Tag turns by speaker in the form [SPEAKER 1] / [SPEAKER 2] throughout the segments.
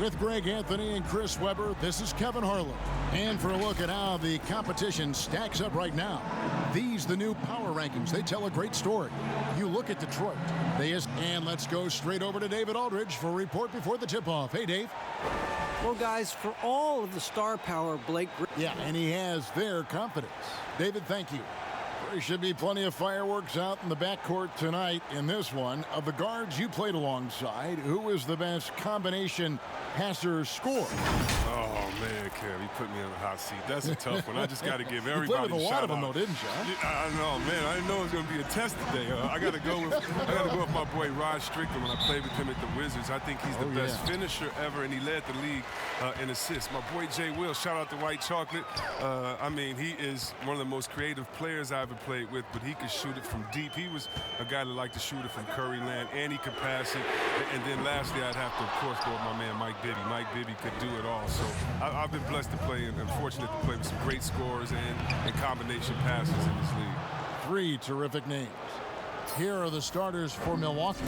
[SPEAKER 1] With Greg Anthony and Chris Webber, this is Kevin Harlan. And for a look at how the competition stacks up right now, these the new power rankings. They tell a great story. You look at Detroit. And let's go straight over to David Aldridge for a report before the tip-off. Hey, Dave.
[SPEAKER 2] Well, guys, for all of the star power Blake...
[SPEAKER 1] Yeah, and he has their confidence. David, thank you. There should be plenty of fireworks out in the backcourt tonight in this one. Of the guards you played alongside, who was the best combination passer score?
[SPEAKER 3] Oh, man, Kev, he put me on the hot seat. That's a tough one. I just got to give everybody
[SPEAKER 1] you played with a lot of them,
[SPEAKER 3] out.
[SPEAKER 1] though, didn't you?
[SPEAKER 3] I know, man. I didn't know it was going to be a test today. I got to go with my boy Rod Strickland when I played with him at the Wizards. I think he's the best finisher ever, and he led the league in assists. My boy Jay Will, shout out to White Chocolate. I mean, he is one of the most creative players I ever played with, but he could shoot it from deep. He was a guy that liked to shoot it from Curry Land, and he could pass it. And then lastly, I'd have to, of course, go with my man Mike Bibby. Mike Bibby could do it all. So I've been blessed to play and fortunate to play with some great scorers and combination passes in this league.
[SPEAKER 1] Three terrific names. Here are the starters for Milwaukee.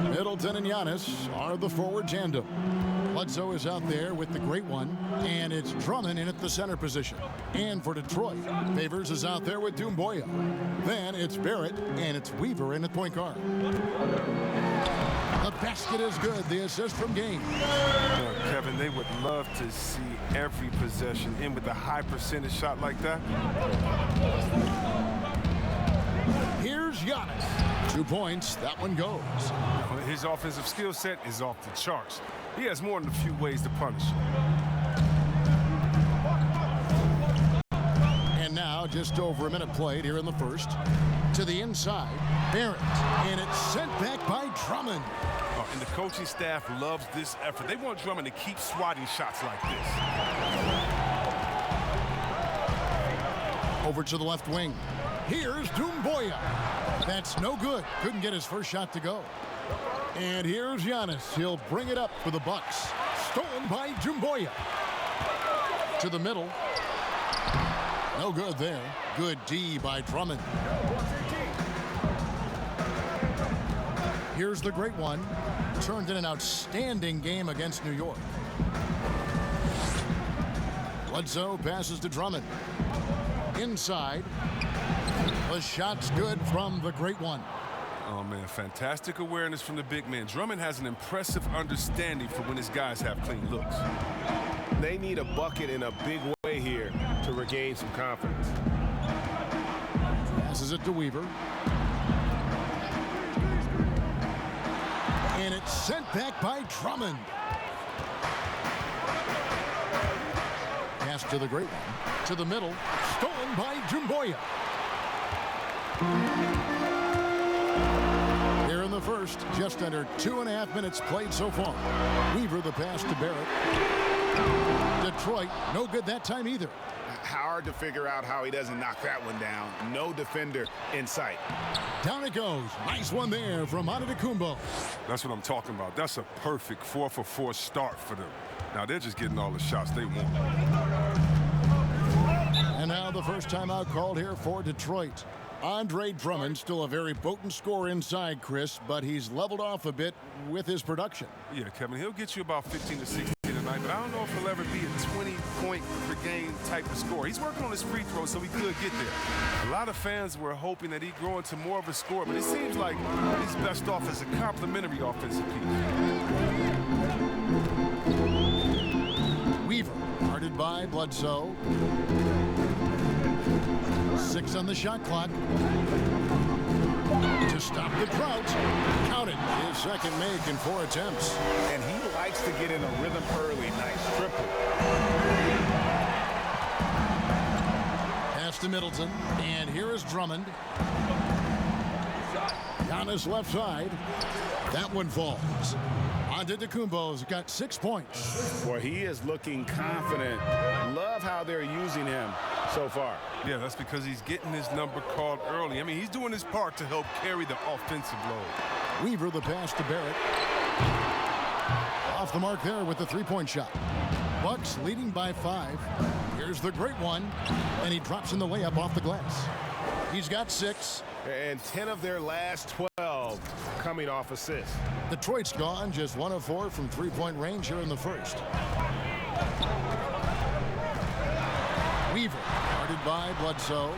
[SPEAKER 1] Middleton and Giannis are the forward tandem. Bledsoe is out there with the great one, and it's Drummond in at the center position. And for Detroit, Favors is out there with Doumbouya. Then it's Barrett, and it's Weaver in at point guard. The basket is good. The assist from Game.
[SPEAKER 3] Kevin, they would love to see every possession in with a high percentage shot like that.
[SPEAKER 1] Here's Giannis. 2 points. That one goes.
[SPEAKER 3] His offensive skill set is off the charts. He has more than a few ways to punish.
[SPEAKER 1] And now, just over a minute played here in the first. To the inside, Barrett. And it's sent back by Drummond.
[SPEAKER 3] And the coaching staff loves this effort. They want Drummond to keep swatting shots like this.
[SPEAKER 1] Over to the left wing. Here's Doumbouya. That's no good. Couldn't get his first shot to go. And here's Giannis. He'll bring it up for the Bucks. Stolen by Doumbouya. To the middle. No good there. Good D by Drummond. Here's the great one. Turned in an outstanding game against New York. Bledsoe passes to Drummond. Inside. The shot's good from the great one.
[SPEAKER 3] Oh, man, fantastic awareness from the big man. Drummond has an impressive understanding for when his guys have clean looks.
[SPEAKER 4] They need a bucket in a big way here to regain some confidence.
[SPEAKER 1] Passes it to Weaver. And it's sent back by Drummond. Pass to the great one. To the middle. Stolen by Doumbouya. Here in the first, just under 2.5 minutes played so far. Weaver the pass to Barrett. Detroit, no good that time either.
[SPEAKER 4] Hard to figure out how he doesn't knock that one down. No defender in sight.
[SPEAKER 1] Down it goes. Nice one there from Antetokounmpo.
[SPEAKER 3] That's what I'm talking about. That's a perfect 4-for-4 start for them. Now they're just getting all the shots they want.
[SPEAKER 1] And now the first timeout called here for Detroit. Andre Drummond, still a very potent scorer inside, Chris, but he's leveled off a bit with his production.
[SPEAKER 3] Yeah, Kevin, he'll get you about 15 to 16 tonight, but I don't know if he'll ever be a 20-point-per-game type of scorer. He's working on his free throw, so he could get there. A lot of fans were hoping that he'd grow into more of a scorer, but it seems like he's best off as a complimentary offensive piece.
[SPEAKER 1] Weaver, guarded by Bledsoe. 6 on the shot clock. To stop the drought. Counted. His second make in 4 attempts.
[SPEAKER 4] And he likes to get in a rhythm early. Nice triple.
[SPEAKER 1] Pass to Middleton. And here is Drummond. Giannis left side. That one falls. Antetokounmpo's got 6 points.
[SPEAKER 4] Boy, he is looking confident. Love how they're using him so far.
[SPEAKER 3] Yeah, that's because he's getting his number called early. I mean, he's doing his part to help carry the offensive load.
[SPEAKER 1] Weaver the pass to Barrett. Off the mark there with the three-point shot. Bucks leading by 5. Here's the great one. And he drops in the layup off the glass. He's got 6.
[SPEAKER 4] And 10 of their last 12 coming off assists.
[SPEAKER 1] Detroit's gone just 1 of 4 from three-point range here in the first. Weaver, guarded by Bledsoe.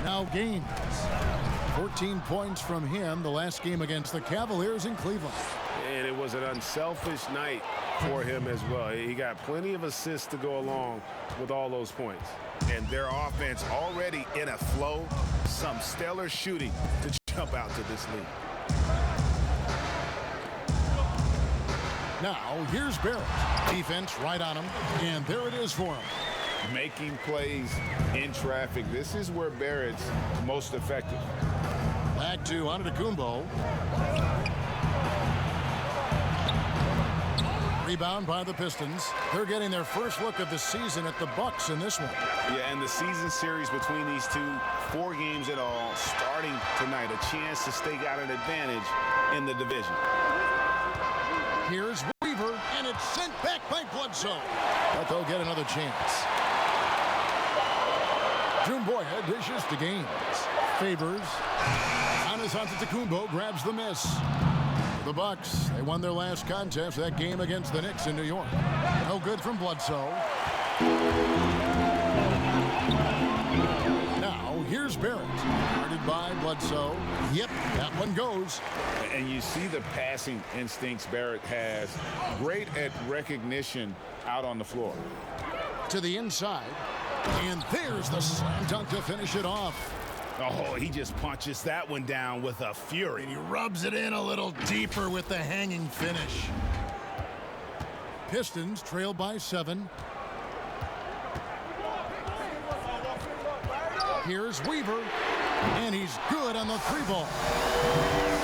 [SPEAKER 1] Now Gaines. 14 points from him the last game against the Cavaliers in Cleveland.
[SPEAKER 4] And it was an unselfish night for him as well. He got plenty of assists to go along with all those points. And their offense already in a flow. Some stellar shooting to jump out to this league.
[SPEAKER 1] Now, here's Barrett. Defense right on him, and there it is for him.
[SPEAKER 4] Making plays in traffic. This is where Barrett's most effective.
[SPEAKER 1] Back to Antetokounmpo. Rebound by the Pistons. They're getting their first look of the season at the Bucks in this one.
[SPEAKER 4] Yeah, and the season series between these two, 4 games in all, starting tonight. A chance to stake out an advantage in the division.
[SPEAKER 1] Here's Weaver, and it's sent back by Bledsoe. But they'll get another chance. June Boyhead dishes to Gaines. Favors. Giannis Antetokounmpo grabs the miss. The Bucks, they won their last contest, that game against the Knicks in New York. No good from Bledsoe. Now, here's Barrett. Guarded by Bledsoe. Yep, that one goes.
[SPEAKER 4] And you see the passing instincts Barrett has. Great at recognition out on the floor.
[SPEAKER 1] To the inside. And there's the slam dunk to finish it off.
[SPEAKER 4] Oh, he just punches that one down with a fury.
[SPEAKER 1] And he rubs it in a little deeper with the hanging finish. Pistons trail by 7. Here's Weaver, and he's good on the 3-ball.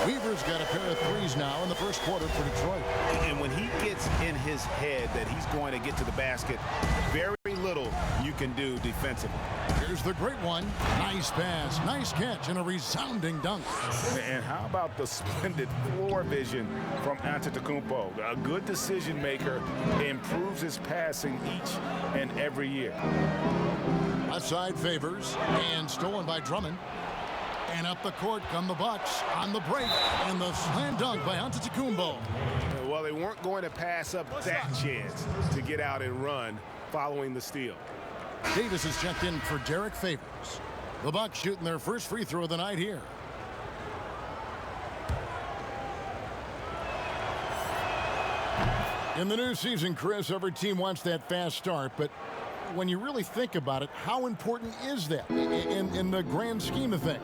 [SPEAKER 1] Weaver's got a pair of threes now in the first quarter for Detroit.
[SPEAKER 4] And when he gets in his head that he's going to get to the basket, very little you can do defensively.
[SPEAKER 1] Here's the great one. Nice pass, nice catch, and a resounding dunk.
[SPEAKER 4] And how about the splendid floor vision from Antetokounmpo? A good decision maker, improves his passing each and every year.
[SPEAKER 1] Left side Favors, and stolen by Drummond. And up the court come the Bucks on the break, and the slam dunk by Antetokounmpo.
[SPEAKER 4] Well, they weren't going to pass up that chance to get out and run following the steal.
[SPEAKER 1] Davis is checked in for Derek Favors. The Bucks shooting their first free throw of the night here. In the new season, Chris, every team wants that fast start, but when you really think about it, how important is that in the grand scheme of things?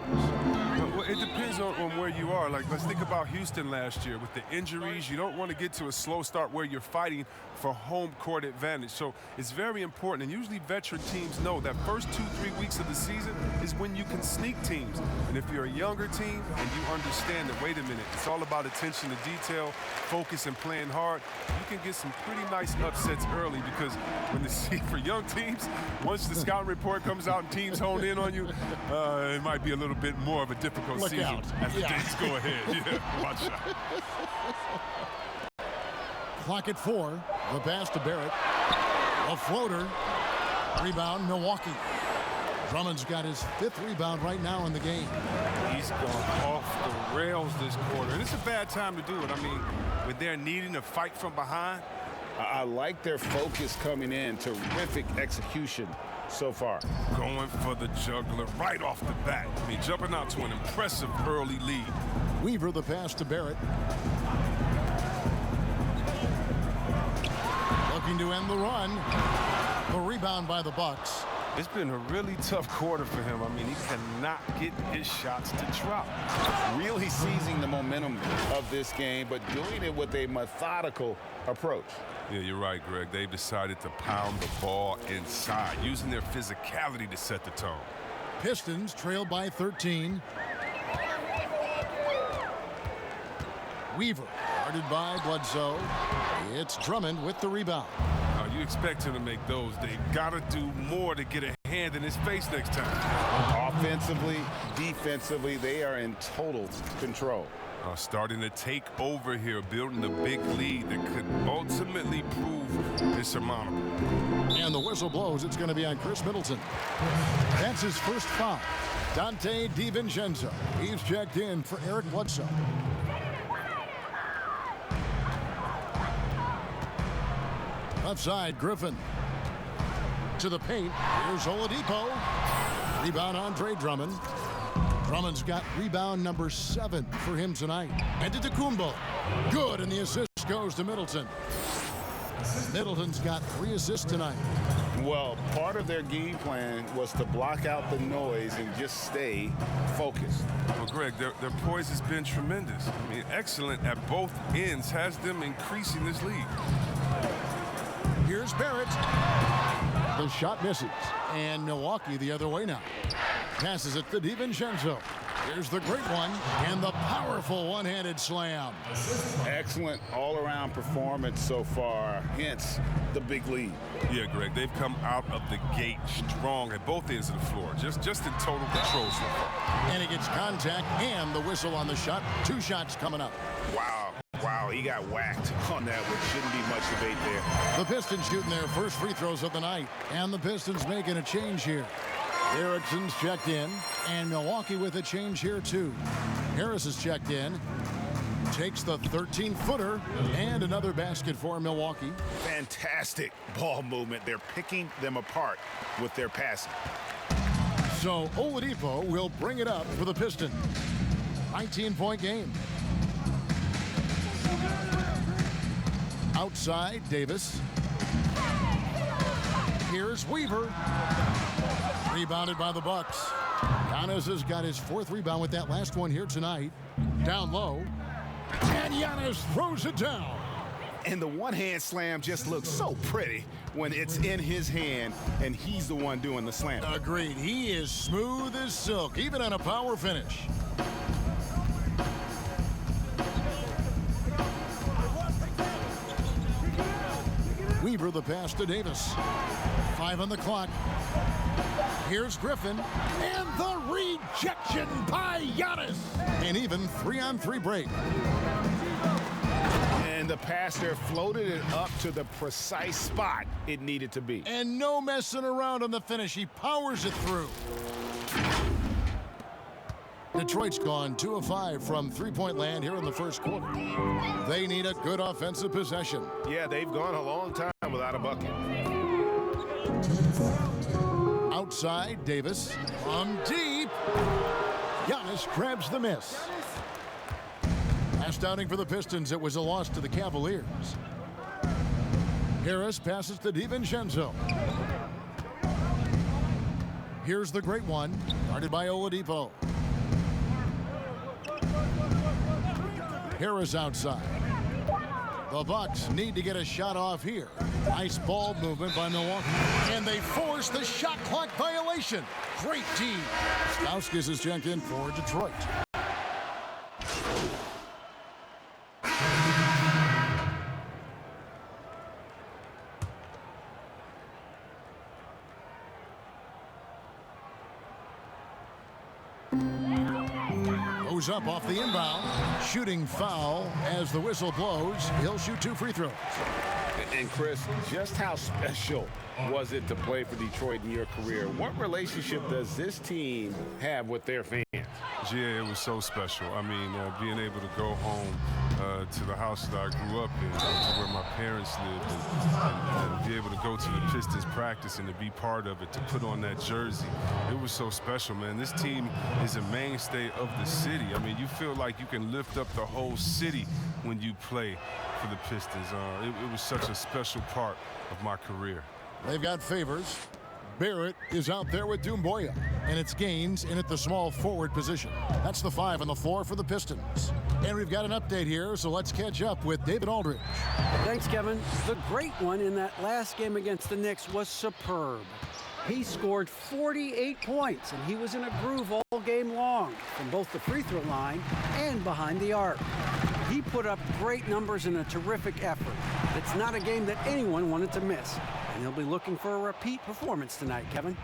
[SPEAKER 3] Well, it depends on where you are. Like, let's think about Houston last year. With the injuries, you don't want to get to a slow start where you're fighting for home court advantage. So it's very important. And usually veteran teams know that first 2-3 weeks of the season is when you can sneak teams. And if you're a younger team and you understand that, wait a minute, it's all about attention to detail, focus, and playing hard, you can get some pretty nice upsets early, because when the for young teams, once the scouting report comes out and teams hone in on you, it might be a little bit more of a difficult
[SPEAKER 1] Look
[SPEAKER 3] season
[SPEAKER 1] out.
[SPEAKER 3] as the days go ahead. Yeah, watch out.
[SPEAKER 1] Clock at 4. The pass to Barrett. A floater. Rebound, Milwaukee. Drummond's got his 5th rebound right now in the game.
[SPEAKER 3] He's gone off the rails this quarter. And it's a bad time to do it. I mean, when they're needing to fight from behind.
[SPEAKER 4] I like their focus coming in. Terrific execution so far.
[SPEAKER 3] Going for the juggler right off the bat. I mean, jumping out to an impressive early lead.
[SPEAKER 1] Weaver, the pass to Barrett. Looking to end the run. The rebound by the Bucks.
[SPEAKER 3] It's been a really tough quarter for him. I mean, he cannot get his shots to drop.
[SPEAKER 4] Really seizing the momentum of this game, but doing it with a methodical approach.
[SPEAKER 3] Yeah, you're right, Greg. They've decided to pound the ball inside, using their physicality to set the tone.
[SPEAKER 1] Pistons trail by 13. Weaver, guarded by Bledsoe. It's Drummond with the rebound.
[SPEAKER 3] You expect him to make those. They've got to do more to get a hand in his face next time.
[SPEAKER 4] Offensively, defensively, they are in total control.
[SPEAKER 3] starting to take over here, building a big lead that could ultimately prove insurmountable.
[SPEAKER 1] And the whistle blows. It's going to be on Chris Middleton. That's his first foul. Dante DiVincenzo. He's checked in for Eric Bledsoe. Left side, Griffin. To the paint. Here's Oladipo. Rebound, Andre Drummond. Drummond's got rebound number 7 for him tonight. And to Kumbo. Good, and the assist goes to Middleton. Middleton's got 3 assists tonight.
[SPEAKER 4] Well, part of their game plan was to block out the noise and just stay focused.
[SPEAKER 3] Well, Greg, their poise has been tremendous. I mean, excellent at both ends, has them increasing this lead.
[SPEAKER 1] Here's Barrett. The shot misses. And Milwaukee the other way now. Passes it to DiVincenzo. Here's the great one and the powerful one-handed slam.
[SPEAKER 4] Excellent all-around performance so far, hence the big lead.
[SPEAKER 3] Yeah, Greg, they've come out of the gate strong at both ends of the floor, just in total control so far.
[SPEAKER 1] And he gets contact and the whistle on the shot. 2 shots coming up.
[SPEAKER 4] Wow, he got whacked on that, which shouldn't be much debate there.
[SPEAKER 1] The Pistons shooting their first free throws of the night, and the Pistons making a change here. Erickson's checked in, and Milwaukee with a change here too. Harris is checked in, takes the 13-footer, and another basket for Milwaukee.
[SPEAKER 4] Fantastic ball movement. They're picking them apart with their passing.
[SPEAKER 1] So Oladipo will bring it up for the Pistons. 19-point game. Outside, Davis. Here's Weaver. Rebounded by the Bucks. Giannis has got his 4th rebound with that last one here tonight. Down low. And Giannis throws it down.
[SPEAKER 4] And the one-hand slam just looks so pretty when it's in his hand and he's the one doing the slam.
[SPEAKER 1] Agreed. He is smooth as silk, even on a power finish. Weaver the pass to Davis. 5 on the clock. Here's Griffin. And the rejection by Giannis. And even 3-on-3 break.
[SPEAKER 4] And the passer floated it up to the precise spot it needed to be.
[SPEAKER 1] And no messing around on the finish. He powers it through. Detroit's gone 2 of 5 from three-point land here in the first quarter. They need a good offensive possession.
[SPEAKER 4] Yeah, they've gone a long time without a bucket.
[SPEAKER 1] Outside, Davis from deep. Giannis grabs the miss. Last outing for the Pistons, it was a loss to the Cavaliers. Harris passes to DiVincenzo. Here's the great one, guarded by Oladipo. Harris outside. The Bucks need to get a shot off here. Nice ball movement by Milwaukee. And they force the shot clock violation. Great D. Stauskas is checked in for Detroit. Goes up off the inbound. Shooting foul as the whistle blows. He'll shoot 2 free throws.
[SPEAKER 4] And Chris, just how special was it to play for Detroit in your career? What relationship does this team have with their fans?
[SPEAKER 3] Yeah, it was so special. I mean, being able to go home to the house that I grew up in, to where my parents lived, and be able to go to the Pistons practice and to be part of it, to put on that jersey. It was so special, man. This team is a mainstay of the city. I mean, you feel like you can lift up the whole city when you play for the Pistons. It was such a special part of my career.
[SPEAKER 1] They've got Favors. Barrett is out there with Doumbouya, and it's Gaines in at the small forward position. That's the 5 on the floor for the Pistons. And we've got an update here, so let's catch up with David Aldridge.
[SPEAKER 2] Thanks, Kevin. The great one in that last game against the Knicks was superb. He scored 48 points, and he was in a groove all game long, from both the free throw line and behind the arc. He put up great numbers in a terrific effort. It's not a game that anyone wanted to miss, and he'll be looking for a repeat performance tonight, Kevin.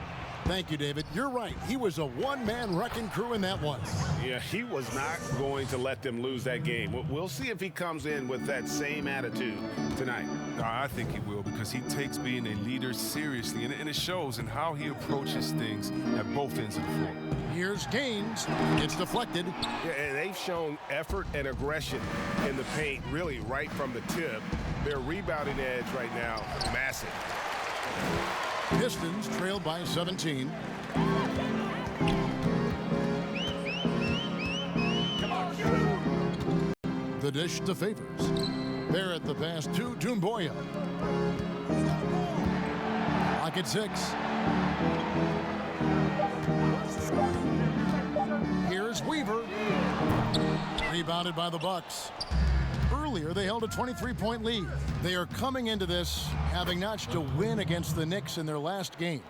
[SPEAKER 1] Thank you, David. You're right. He was a one-man wrecking crew in that one.
[SPEAKER 4] Yeah, he was not going to let them lose that game. We'll see if he comes in with that same attitude tonight.
[SPEAKER 3] No, I think he will, because he takes being a leader seriously, and it shows in how he approaches things at both ends of the floor.
[SPEAKER 1] Here's Gaines. It's deflected.
[SPEAKER 4] Yeah, and they've shown effort and aggression in the paint, really right from the tip. Their rebounding edge right now, massive.
[SPEAKER 1] Pistons trailed by 17. The dish to Favors. Barrett the pass to Doumbouya. Lock at 6. Here's Weaver. Rebounded by the Bucks. Earlier, they held a 23-point lead. They are coming into this having notched a win against the Knicks in their last game.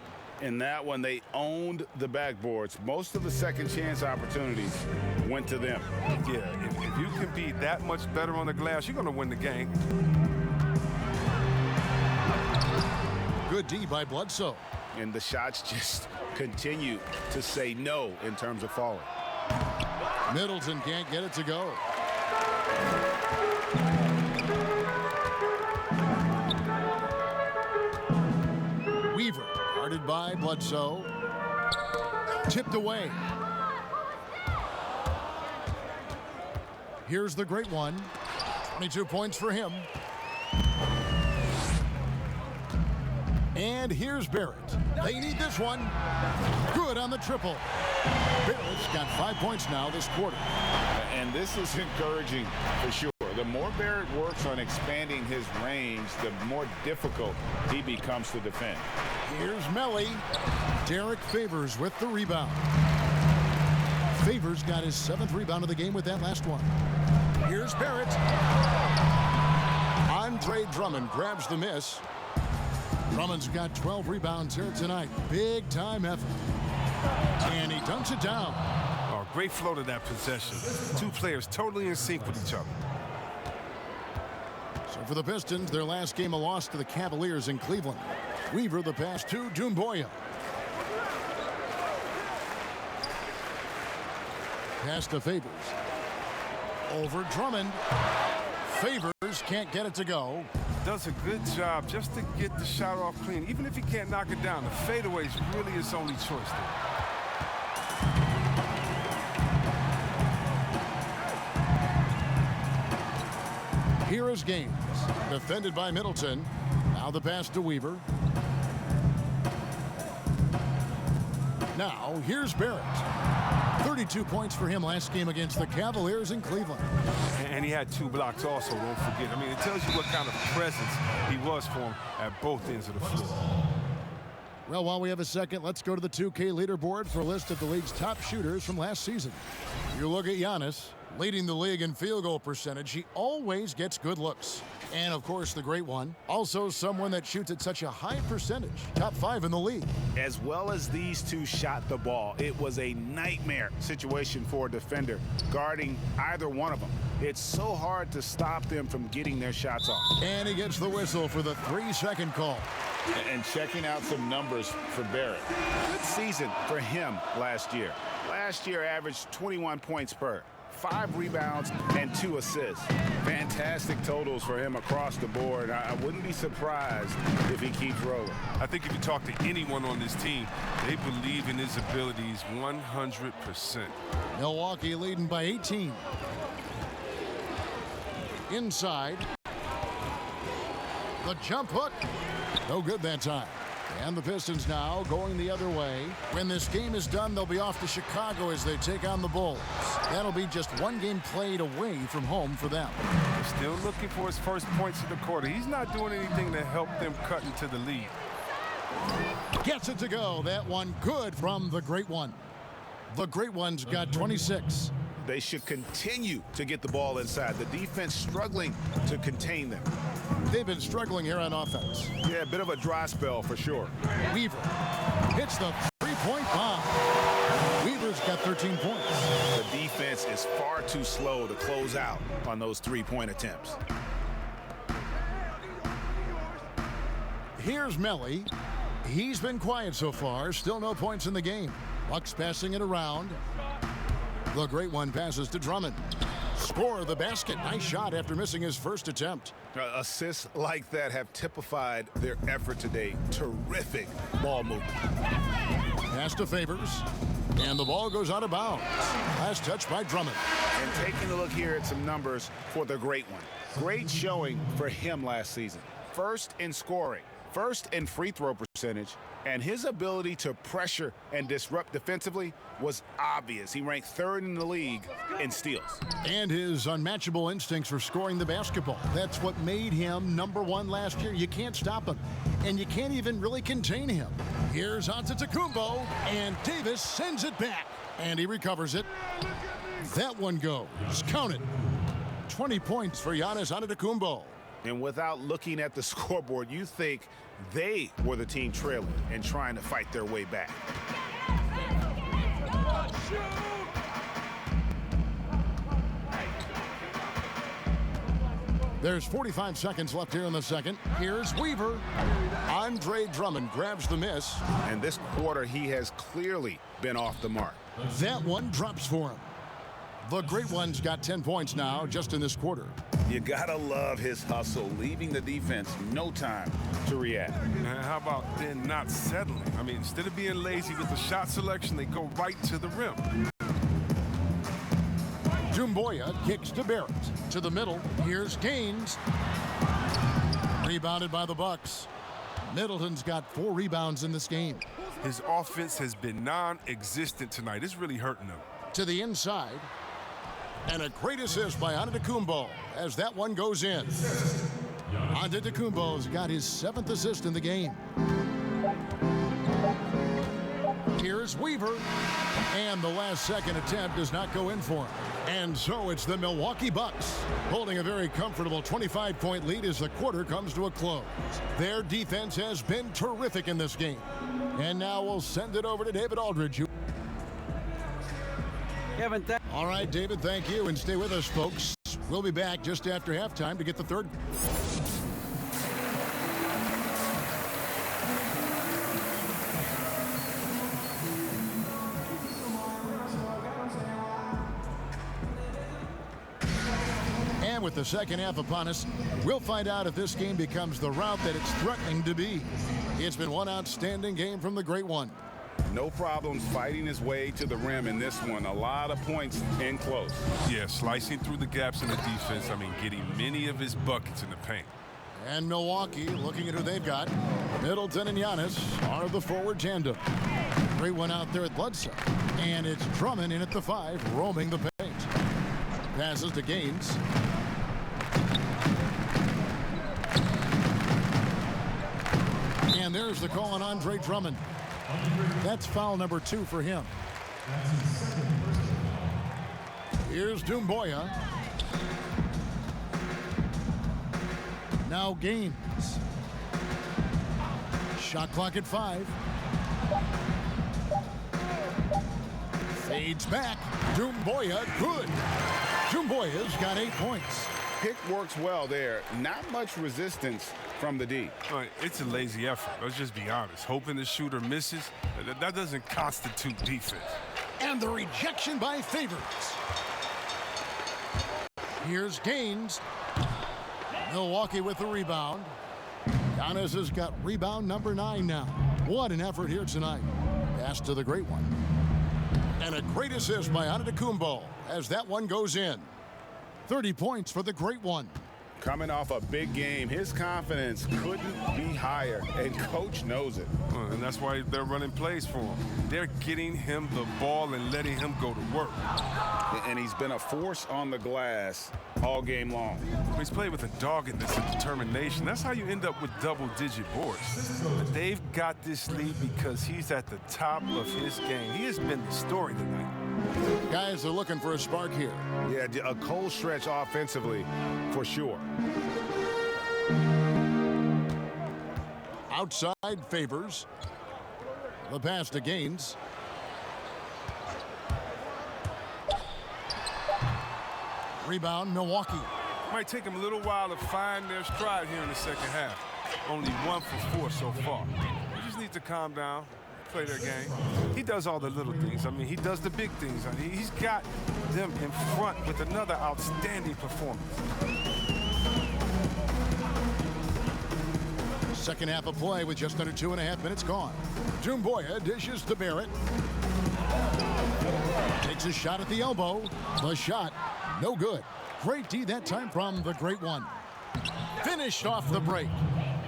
[SPEAKER 4] In that one, they owned the backboards. Most of the second chance opportunities went to them.
[SPEAKER 3] Yeah, if you can be that much better on the glass, you're going to win the game.
[SPEAKER 1] Good D by Bledsoe.
[SPEAKER 4] And the shots just continue to say no in terms of falling.
[SPEAKER 1] Middleton can't get it to go. Weaver, guarded by Bledsoe. Tipped away. Here's the great one. 22 points for him. And here's Barrett. They need this one. Good on the triple. Barrett's got 5 points now this quarter.
[SPEAKER 5] And this is encouraging for sure. The more Barrett works on expanding his range, the more difficult he becomes to defend.
[SPEAKER 1] Here's Melly. Derek Favors with the rebound. Favors got his 7th rebound of the game with that last one. Here's Barrett. Andre Drummond grabs the miss. Drummond's got 12 rebounds here tonight. Big time effort. And he dunks it down.
[SPEAKER 3] Oh, great flow to that possession. Two players totally in sync with each other.
[SPEAKER 1] So for the Pistons, their last game a loss to the Cavaliers in Cleveland. Weaver the pass to Doumbouya. Pass to Favors. Over Drummond. Favors can't get it to go.
[SPEAKER 3] Does a good job just to get the shot off clean. Even if he can't knock it down, the fadeaway is really his only choice there.
[SPEAKER 1] Here is Gaines. Defended by Middleton. Now the pass to Weaver. Now here's Barrett. 32 points for him last game against the Cavaliers in Cleveland.
[SPEAKER 3] And he had 2 blocks also, don't forget. I mean, it tells you what kind of presence he was for him at both ends of the floor.
[SPEAKER 1] Well, while we have a second, let's go to the 2K leaderboard for a list of the league's top shooters from last season. You look at Giannis, leading the league in field goal percentage. He always gets good looks. And, of course, the great one. Also someone that shoots at such a high percentage. Top 5 in the league.
[SPEAKER 4] As well as these two shot the ball, it was a nightmare situation for a defender guarding either one of them. It's so hard to stop them from getting their shots off.
[SPEAKER 1] And he gets the whistle for the 3-second call.
[SPEAKER 5] And checking out some numbers for Barrett.
[SPEAKER 4] Good season for him last year. Last year averaged 21 points per. 5 rebounds and 2 assists. Fantastic totals for him across the board. I wouldn't be surprised if he keeps rolling.
[SPEAKER 3] I think if you talk to anyone on this team, they believe in his abilities 100%.
[SPEAKER 1] Milwaukee leading by 18. Inside. The jump hook. No good that time. And the Pistons now going the other way. When this game is done, they'll be off to Chicago as they take on the Bulls. That'll be just 1 game played away from home for them.
[SPEAKER 3] Still looking for his first points in the quarter. He's not doing anything to help them cut into the lead.
[SPEAKER 1] Gets it to go. That one good from the great one. The great one's got 26.
[SPEAKER 4] They should continue to get the ball inside. The defense struggling to contain them.
[SPEAKER 1] They've been struggling here on offense.
[SPEAKER 4] Yeah, a bit of a dry spell for sure.
[SPEAKER 1] Weaver hits the 3-point bomb. Weaver's got 13 points.
[SPEAKER 4] The defense is far too slow to close out on those 3-point attempts.
[SPEAKER 1] Here's Melly. He's been quiet so far. Still no points in the game. Bucks passing it around. The great one passes to Drummond. Score the basket. Nice shot after missing his first attempt.
[SPEAKER 4] Assists like that have typified their effort today. Terrific ball movement.
[SPEAKER 1] Pass to Favors. And the ball goes out of bounds. Last touch by Drummond.
[SPEAKER 4] And taking a look here at some numbers for the great one. Great showing for him last season. First in scoring, first in free throw percentage, and his ability to pressure and disrupt defensively was obvious. He ranked third in the league in steals.
[SPEAKER 1] And his unmatchable instincts for scoring the basketball. That's what made him #1 last year. You can't stop him, and you can't even really contain him. Here's Antetokounmpo, and Davis sends it back, and he recovers it. That one goes. Count it. 20 points for Giannis Antetokounmpo.
[SPEAKER 4] And without looking at the scoreboard, you think they were the team trailing and trying to fight their way back.
[SPEAKER 1] There's 45 seconds left here in the second. Here's Weaver. Andre Drummond grabs the miss.
[SPEAKER 4] And this quarter, he has clearly been off the mark.
[SPEAKER 1] That one drops for him. The great one's got 10 points now just in this quarter.
[SPEAKER 5] You gotta love his hustle, leaving the defense no time to react.
[SPEAKER 3] And how about then not settling? I mean, instead of being lazy with the shot selection, they go right to the rim.
[SPEAKER 1] Doumbouya kicks to Barrett. To the middle. Here's Gaines. Rebounded by the Bucks. Middleton's got 4 rebounds in this game.
[SPEAKER 3] His offense has been non-existent tonight. It's really hurting him.
[SPEAKER 1] To the inside. And a great assist by Antetokounmpo as that one goes in. Antetokounmpo's got his 7th assist in the game. Here's Weaver. And the last second attempt does not go in for him. And so it's the Milwaukee Bucks holding a very comfortable 25-point lead as the quarter comes to a close. Their defense has been terrific in this game. And now we'll send it over to David Aldridge.
[SPEAKER 2] Kevin,
[SPEAKER 1] All right, David, thank you. And stay with us, folks. We'll be back just after halftime to get the third. And with the second half upon us, we'll find out if this game becomes the route that it's threatening to be. It's been one outstanding game from the great one.
[SPEAKER 5] No problems fighting his way to the rim in this one. A lot of points in close.
[SPEAKER 3] Yeah, slicing through the gaps in the defense. I mean, getting many of his buckets in the paint.
[SPEAKER 1] And Milwaukee, looking at who they've got, Middleton and Giannis are the forward tandem. Great one out there at Bledsoe. And it's Drummond in at the 5, roaming the paint. Passes to Gaines. And there's the call on Andre Drummond. That's foul number 2 for him. Here's Doumbouya. Now Gaines. Shot clock at 5. Fades back. Doumbouya, good. Doumbouya's got 8 points.
[SPEAKER 5] Pick works well there. Not much resistance from the D.
[SPEAKER 3] All right, it's a lazy effort. Let's just be honest. Hoping the shooter misses, that doesn't constitute defense.
[SPEAKER 1] And the rejection by Favors. Here's Gaines. Milwaukee with the rebound. Giannis has got rebound number 9 now. What an effort here tonight. Pass to the great one. And a great assist by Antetokounmpo as that one goes in. 30 points for the great one.
[SPEAKER 5] Coming off a big game, his confidence couldn't be higher, and coach knows it.
[SPEAKER 3] And that's why they're running plays for him. They're getting him the ball and letting him go to work.
[SPEAKER 5] And he's been a force on the glass all game long.
[SPEAKER 3] He's played with a doggedness and determination. That's how you end up with double-digit boards. They've got this lead because he's at the top of his game. He has been the story tonight.
[SPEAKER 1] Guys are looking for a spark here.
[SPEAKER 4] Yeah, a cold stretch offensively for sure.
[SPEAKER 1] Outside Favors. The pass to Gaines. Rebound, Milwaukee.
[SPEAKER 3] Might take them a little while to find their stride here in the second half. Only 1 for 4 so far. We just need to calm down, play their game. He does all the little things. I mean, he does the big things. I mean, he's got them in front with another outstanding performance.
[SPEAKER 1] Second half of play with just under 2.5 minutes gone. Dumboya dishes to Barrett. Takes a shot at the elbow. The shot, no good. Great D that time from the Great One. Finished off the break.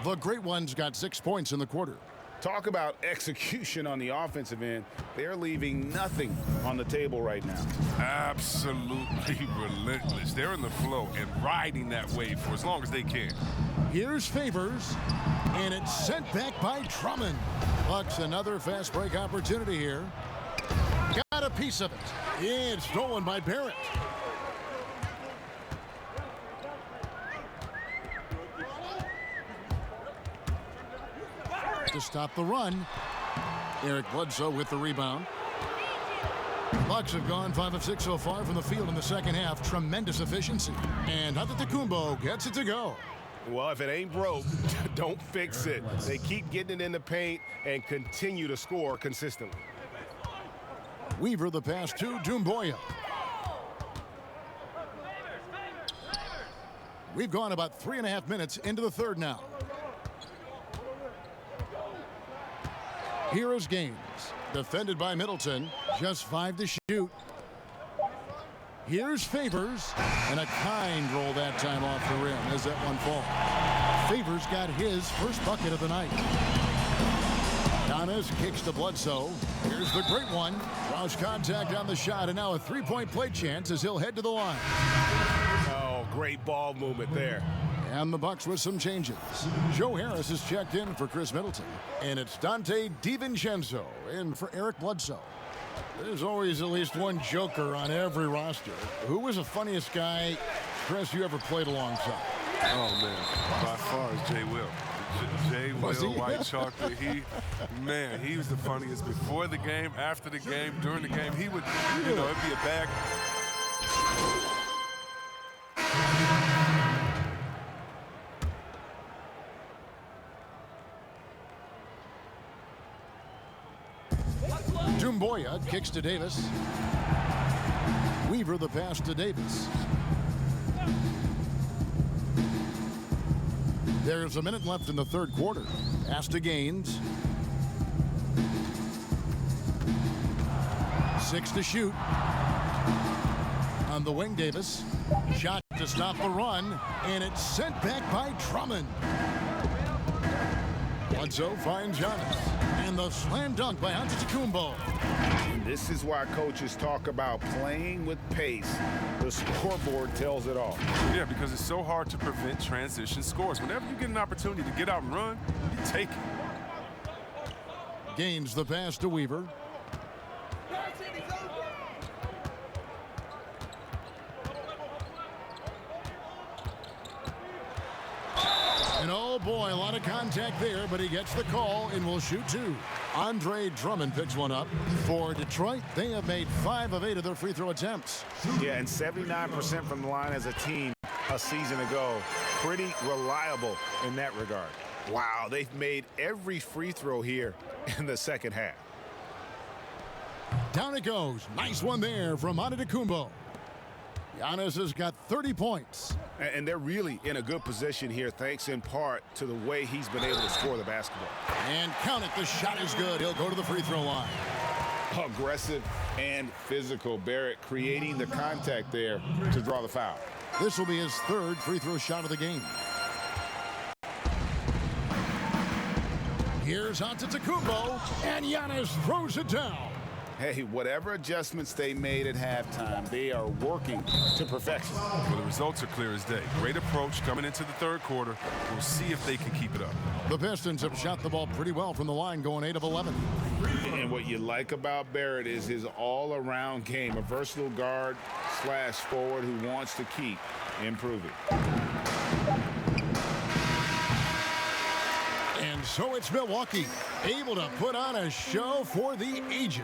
[SPEAKER 1] The Great One's got 6 points in the quarter.
[SPEAKER 4] Talk about execution on the offensive end. They're leaving nothing on the table right now.
[SPEAKER 3] Absolutely relentless. They're in the flow and riding that wave for as long as they can.
[SPEAKER 1] Here's Favors, and it's sent back by Drummond. Bucks another fast break opportunity here. Got a piece of it. It's stolen by Barrett. To stop the run, Eric Bledsoe with the rebound. Bucks have gone 5 of 6 so far from the field in the second half. Tremendous efficiency. And Antetokounmpo gets it to go.
[SPEAKER 4] Well, if it ain't broke, don't fix it. They keep getting it in the paint and continue to score consistently.
[SPEAKER 1] Weaver the pass to Dumboya. We've gone about 3.5 minutes into the third now. Here is Gaines, defended by Middleton, just 5 to shoot. Here's Favors, and a kind roll that time off the rim as that one falls. Favors got his first bucket of the night. Giannis kicks to Bledsoe. Here's the Great One. Draws contact on the shot, and now a three-point play chance as he'll head to the line.
[SPEAKER 4] Oh, great ball movement there.
[SPEAKER 1] And the Bucks with some changes. Joe Harris is checked in for Chris Middleton. And it's Dante DiVincenzo in for Eric Bledsoe. There's always at least one joker on every roster. Who was the funniest guy, Chris, you ever played alongside?
[SPEAKER 3] Oh, man, by far is Jay Will. Jay Will, White Chocolate, he was the funniest before the game, after the game, during the game. He would, it'd be a bag.
[SPEAKER 1] Dumboya kicks to Davis. Weaver the pass to Davis. There's a minute left in the third quarter. Pass to Gaines. 6 to shoot. On the wing, Davis. Shot to stop the run, and it's sent back by Drummond. Bledsoe finds Giannis. And the slam dunk by Antetokounmpo.
[SPEAKER 4] And this is why coaches talk about playing with pace. The scoreboard tells it all.
[SPEAKER 3] Yeah, because it's so hard to prevent transition scores. Whenever you get an opportunity to get out and run, you take it.
[SPEAKER 1] Gains the pass to Weaver. And oh boy, a lot of contact there, but he gets the call and will shoot 2. Andre Drummond picks one up. For Detroit, they have made 5 of 8 of their free throw attempts.
[SPEAKER 4] Yeah, and 79% from the line as a team a season ago. Pretty reliable in that regard. Wow, they've made every free throw here in the second half.
[SPEAKER 1] Down it goes. Nice one there from Antetokounmpo. Giannis has got 30 points.
[SPEAKER 4] And they're really in a good position here, thanks in part to the way he's been able to score the basketball.
[SPEAKER 1] And count it, the shot is good. He'll go to the free throw line.
[SPEAKER 5] Aggressive and physical. Barrett creating the contact there to draw the foul.
[SPEAKER 1] This will be his 3rd free throw shot of the game. Here's Antetokounmpo, and Giannis throws it down.
[SPEAKER 4] Hey, whatever adjustments they made at halftime, they are working to perfection.
[SPEAKER 3] Well, the results are clear as day. Great approach coming into the third quarter. We'll see if they can keep it up.
[SPEAKER 1] The Pistons have shot the ball pretty well from the line, going 8 of 11.
[SPEAKER 5] And what you like about Barrett is his all-around game, a versatile guard / forward who wants to keep improving.
[SPEAKER 1] And so it's Milwaukee, able to put on a show for the ages.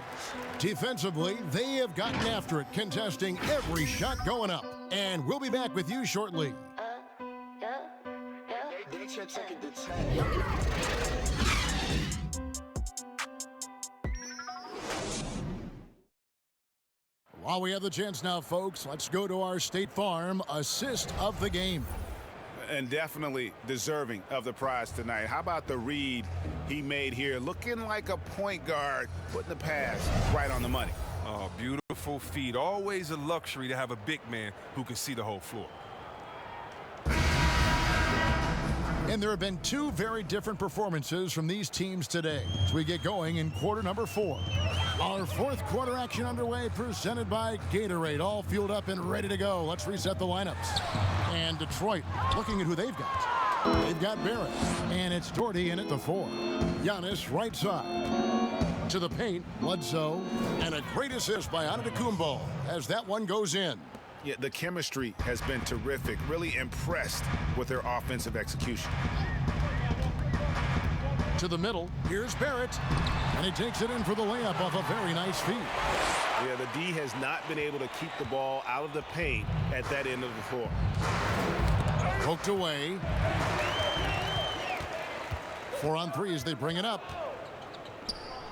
[SPEAKER 1] Defensively, they have gotten after it, contesting every shot going up. And we'll be back with you shortly. While we have the chance now, folks, let's go to our State Farm assist of the game.
[SPEAKER 5] And definitely deserving of the prize tonight. How about the read he made here? Looking like a point guard, putting the pass right on the money.
[SPEAKER 3] Oh, beautiful feed. Always a luxury to have a big man who can see the whole floor.
[SPEAKER 1] And there have been two very different performances from these teams today as we get going in quarter number 4. Our fourth quarter action underway, presented by Gatorade, all fueled up and ready to go. Let's reset the lineups. And Detroit, looking at who they've got. They've got Barrett, and it's Doherty in at the 4. Giannis right side. To the paint, Bledsoe, and a great assist by Antetokounmpo as that one goes in.
[SPEAKER 4] Yeah, the chemistry has been terrific. Really impressed with their offensive execution.
[SPEAKER 1] To the middle, here's Barrett, and he takes it in for the layup off a very nice feed.
[SPEAKER 4] Yeah, the D has not been able to keep the ball out of the paint at that end of the floor.
[SPEAKER 1] Poked away. 4 on 3 as they bring it up.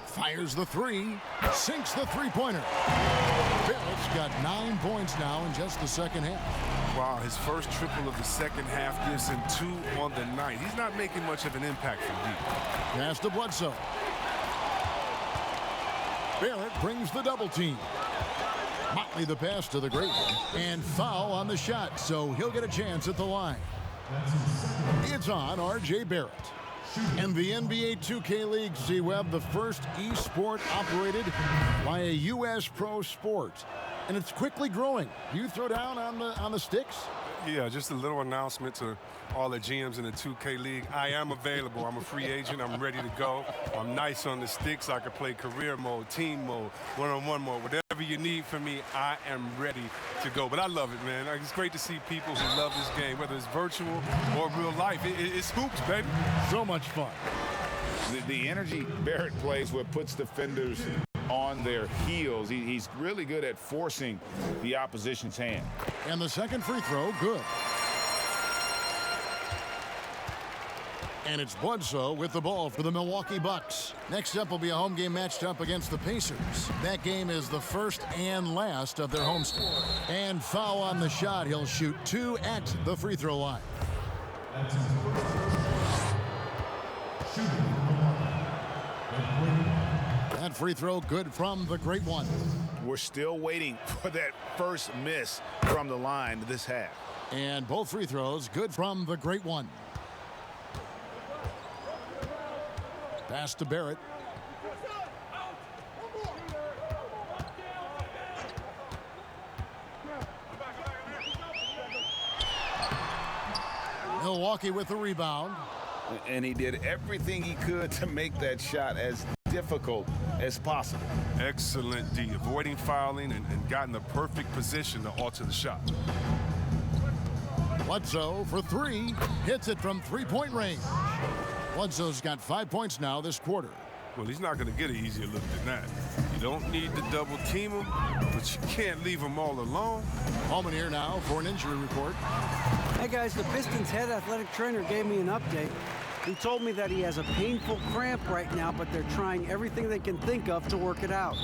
[SPEAKER 1] Fires the 3, sinks the three-pointer. Barrett's got 9 points now in just the second half.
[SPEAKER 3] Wow, his first triple of the second half gives him 2 on the night. He's not making much of an impact from deep.
[SPEAKER 1] Pass to Bledsoe. Barrett brings the double team. Motley the pass to the great one. And foul on the shot, so he'll get a chance at the line. It's on R.J. Barrett. And the NBA 2K League, C-Web, the first e-sport operated by a U.S. pro sport. And it's quickly growing. You throw down on the sticks?
[SPEAKER 3] Yeah, just a little announcement to all the GMs in the 2K League. I am available. I'm a free agent. I'm ready to go. I'm nice on the sticks. I can play career mode, team mode, one-on-one mode. Whatever you need from me, I am ready to go. But I love it, man. It's great to see people who love this game, whether it's virtual or real life. It's hoops, baby.
[SPEAKER 1] So much fun.
[SPEAKER 5] The energy Barrett plays with puts defenders on their heels. He's really good at forcing the opposition's hand.
[SPEAKER 1] And the second free throw, good. And it's Bledsoe with the ball for the Milwaukee Bucks. Next up will be a home game matched up against the Pacers. That game is the first and last of their homestand. And foul on the shot. He'll shoot 2 at the free throw line. That free throw good from the great one.
[SPEAKER 4] We're still waiting for that first miss from the line this half.
[SPEAKER 1] And both free throws good from the great one. Pass to Barrett. Milwaukee with the rebound.
[SPEAKER 5] And he did everything he could to make that shot as difficult as possible.
[SPEAKER 3] Excellent D, avoiding fouling and gotten the perfect position to alter the shot.
[SPEAKER 1] Bledsoe for 3, hits it from three-point range. Bledsoe's got 5 points now this quarter.
[SPEAKER 3] Well, he's not going to get an easier look than that. You don't need to double team him, but you can't leave him all alone.
[SPEAKER 1] Holman here now for an injury report.
[SPEAKER 2] Hey guys, the Pistons head athletic trainer gave me an update. He told me that he has a painful cramp right now, but they're trying everything they can think of to work it out.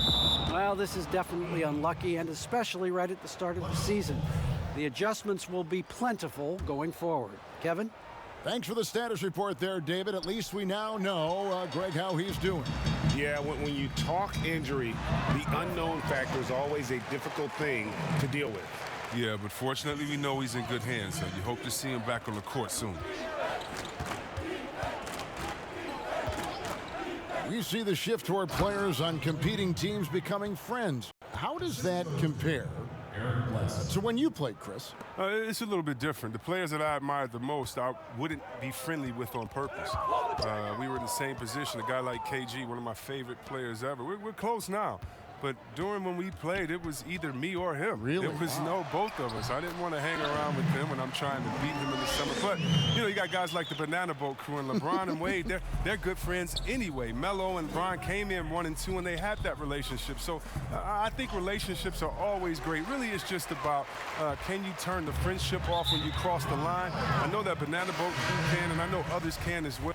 [SPEAKER 2] Well, this is definitely unlucky, and especially right at the start of the season. The adjustments will be plentiful going forward. Kevin?
[SPEAKER 1] Thanks for the status report there, David. At least we now know, Greg, how he's doing.
[SPEAKER 4] Yeah, when you talk injury, the unknown factor is always a difficult thing to deal with.
[SPEAKER 3] Yeah, but fortunately we know he's in good hands, so you hope to see him back on the court soon.
[SPEAKER 1] We see the shift toward players on competing teams becoming friends. How does that compare to when you played, Chris?
[SPEAKER 3] It's a little bit different. The players that I admired the most, I wouldn't be friendly with on purpose. We were in the same position. A guy like KG, one of my favorite players ever. We're close now. But during when we played, it was either me or him.
[SPEAKER 1] Really?
[SPEAKER 3] It was both of us. I didn't want to hang around with him when I'm trying to beat him in the summer. But, you got guys like the Banana Boat crew and LeBron and Wade. They're good friends anyway. Melo and Bron came in 1 and 2, and they had that relationship. So I think relationships are always great. Really, it's just about can you turn the friendship off when you cross the line? I know that Banana Boat crew can, and I know others can as well.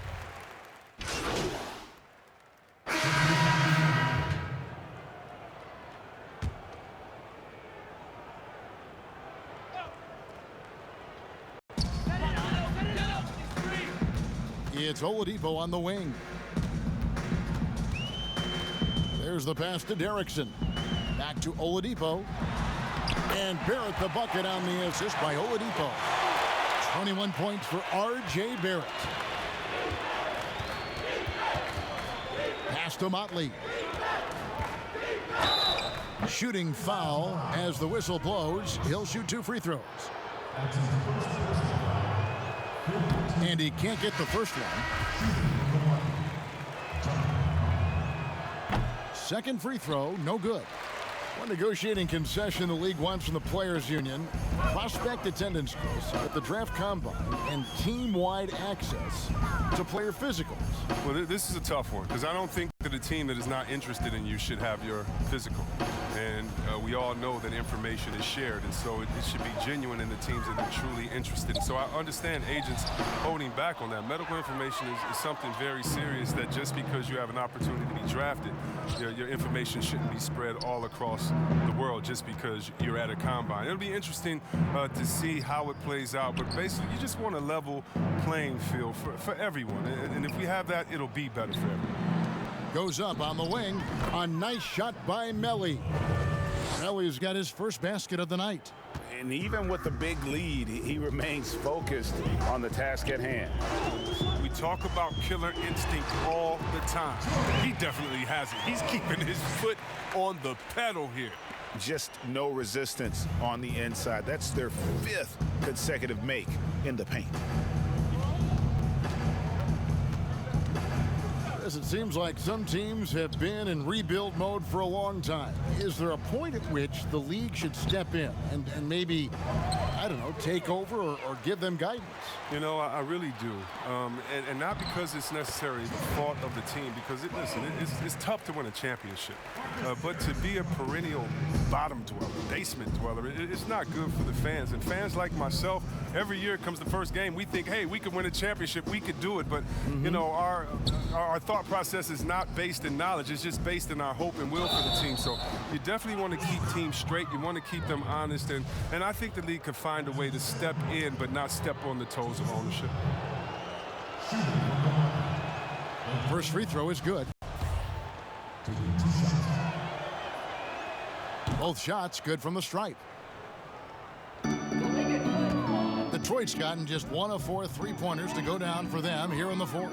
[SPEAKER 1] It's Oladipo on the wing. There's the pass to Derrickson. Back to Oladipo. And Barrett the bucket on the assist by Oladipo. 21 points for R.J. Barrett. Pass to Motley. Shooting foul as the whistle blows. He'll shoot 2 free throws. And he can't get the first one. Second free throw, no good. One negotiating concession the league wants from the Players Union: prospect attendance goals at the draft combine and team-wide access to player physicals.
[SPEAKER 3] Well, this is a tough one because I don't think that a team that is not interested in you should have your physical. And we all know that information is shared, and so it should be genuine in the teams that are truly interested. So I understand agents holding back on that. Medical information is something very serious that just because you have an opportunity to be drafted, your information shouldn't be spread all across the world just because you're at a combine. It'll be interesting to see how it plays out, but basically you just want a level playing field for everyone. And if we have that, it'll be better for everyone.
[SPEAKER 1] Goes up on the wing. A nice shot by Melly. Melly's got his first basket of the night.
[SPEAKER 4] And even with the big lead, he remains focused on the task at hand.
[SPEAKER 3] We talk about killer instinct all the time. He definitely has it. He's keeping his foot on the pedal here.
[SPEAKER 4] Just no resistance on the inside. That's their 5th consecutive make in the paint.
[SPEAKER 1] It seems like some teams have been in rebuild mode for a long time. Is there a point at which the league should step in and maybe, I don't know, take over or give them guidance?
[SPEAKER 3] You know, I really do. And not because it's necessarily the fault of the team, because, it's tough to win a championship. But to be a perennial bottom dweller, basement dweller, it's not good for the fans. And fans like myself, every year comes the first game, we think, hey, we could win a championship, we could do it. But, you know, our thought process is not based in knowledge. It's just based in our hope and will for the team. So you definitely want to keep teams straight. You want to keep them honest. And I think the league could find a way to step in but not step on the toes of ownership.
[SPEAKER 1] First free throw is good. Both shots good from the stripe. Detroit's gotten just 1 of 4 3-pointers to go down for them here in the 4th.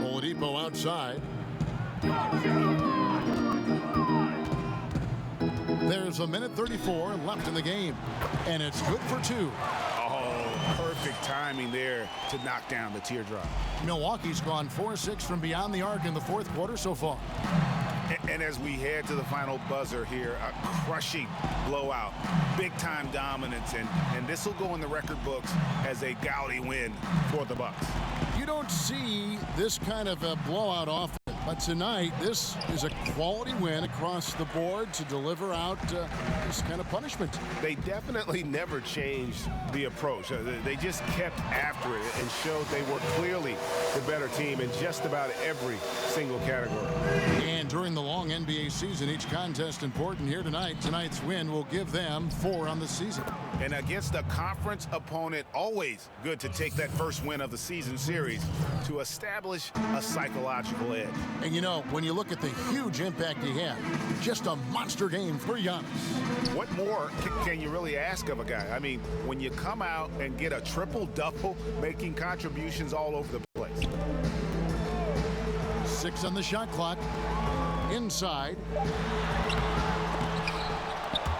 [SPEAKER 1] Oladipo outside. There's 1:34 left in the game, and it's good for 2.
[SPEAKER 4] Oh, perfect timing there to knock down the teardrop.
[SPEAKER 1] Milwaukee's gone 4-6 from beyond the arc in the 4th quarter so far.
[SPEAKER 4] And as we head to the final buzzer here, a crushing blowout, big-time dominance, and this will go in the record books as a gaudy win for the Bucks.
[SPEAKER 1] You don't see this kind of a blowout often, but tonight this is a quality win across the board to deliver out this kind of punishment.
[SPEAKER 4] They definitely never changed the approach. They just kept after it and showed they were clearly the better team in just about every single category.
[SPEAKER 1] And during the long NBA season, each contest important here tonight. Tonight's win will give them 4 on the season.
[SPEAKER 4] And against a conference opponent, always good to take that first win of the season series to establish a psychological edge.
[SPEAKER 1] And you know, when you look at the huge impact he had, just a monster game for Giannis.
[SPEAKER 4] What more can you really ask of a guy? I mean, when you come out and get a triple-double, making contributions all over the place.
[SPEAKER 1] 6 on the shot clock. Inside.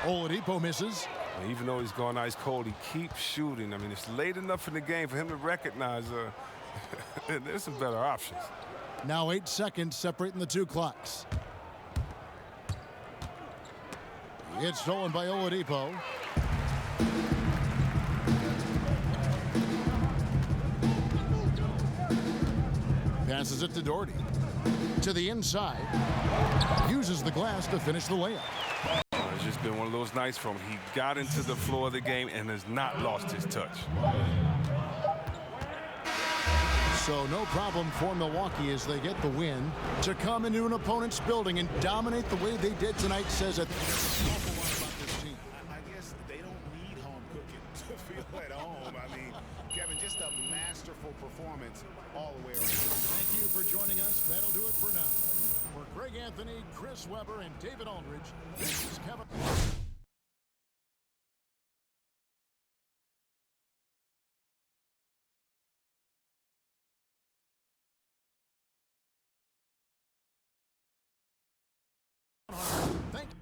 [SPEAKER 1] Oladipo misses.
[SPEAKER 3] Even though he's gone ice cold, he keeps shooting. I mean, it's late enough in the game for him to recognize there's some better options.
[SPEAKER 1] Now 8 seconds separating the 2 clocks. It's stolen by Oladipo. Passes it to Doherty. To the inside. Uses the glass to finish the layup.
[SPEAKER 3] It's just been one of those nights from him. He got into the floor of the game and has not lost his touch.
[SPEAKER 1] So no problem for Milwaukee as they get the win. To come into an opponent's building and dominate the way they did tonight says an awful lot about this team.
[SPEAKER 4] I guess they don't need home cooking to feel
[SPEAKER 5] go at home. I mean, Kevin, just a masterful performance all the way around.
[SPEAKER 1] Thank you for joining us. That'll do it for now. For Greg Anthony, Chris Webber, and David Aldridge, this is Kevin. Thank you.